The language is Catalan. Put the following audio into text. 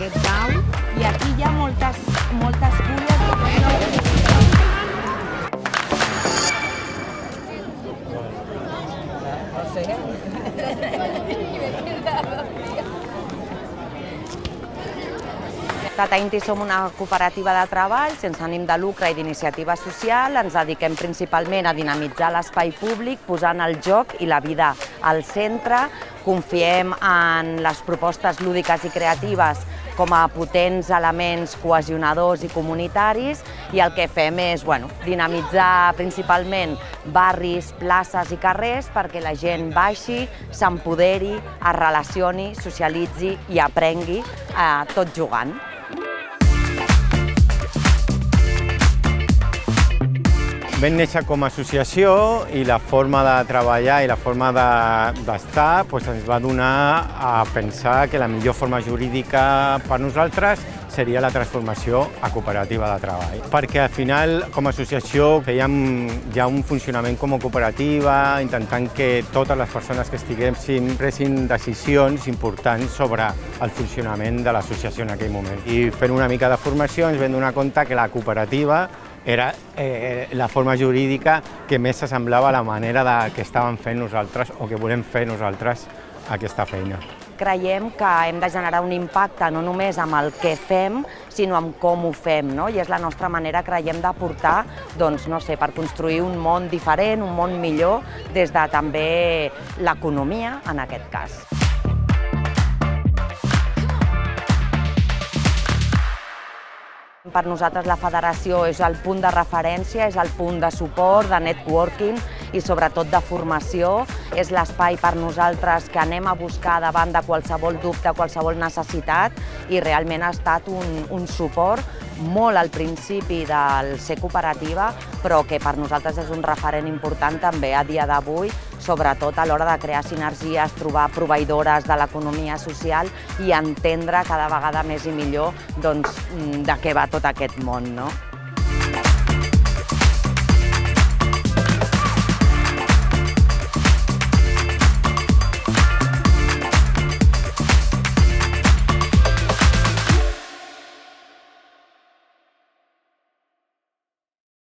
aquest dau, i aquí hi ha moltes fulles. Tata Inti som una cooperativa de treball sense ànim de lucre i d'iniciativa social. Ens dediquem principalment a dinamitzar l'espai públic, posant el joc i la vida al centre. Confiem en les propostes lúdiques i creatives com a potents elements cohesionadors i comunitaris, i el que fem és dinamitzar principalment barris, places i carrers perquè la gent baixi, s'empoderi, es relacioni, socialitzi i aprengui tot jugant. Vam néixer com a associació i la forma de treballar i la forma d'estar ens va donar a pensar que la millor forma jurídica per nosaltres seria la transformació a cooperativa de treball. Perquè al final, com a associació, fèiem ja un funcionament com a cooperativa, intentant que totes les persones que estiguessin pressin decisions importants sobre el funcionament de l'associació en aquell moment. I fent una mica de formació ens vam donar compte que la cooperativa era la forma jurídica que més s'assemblava a la manera que estàvem fent nosaltres o que volem fer nosaltres aquesta feina. Creiem que hem de generar un impacte no només amb el que fem, sinó amb com ho fem, i és la nostra manera, creiem, d'aportar, per construir un món diferent, un món millor, des de també l'economia, en aquest cas. Per nosaltres la federació és el punt de referència, és el punt de suport, de networking i sobretot de formació. És l'espai per nosaltres que anem a buscar davant de qualsevol dubte, qualsevol necessitat, i realment ha estat un suport molt al principi del ser cooperativa, però que per nosaltres és un referent important també a dia d'avui, sobretot a l'hora de crear sinergies, trobar proveïdores de l'economia social i entendre cada vegada més i millor de què va tot aquest món.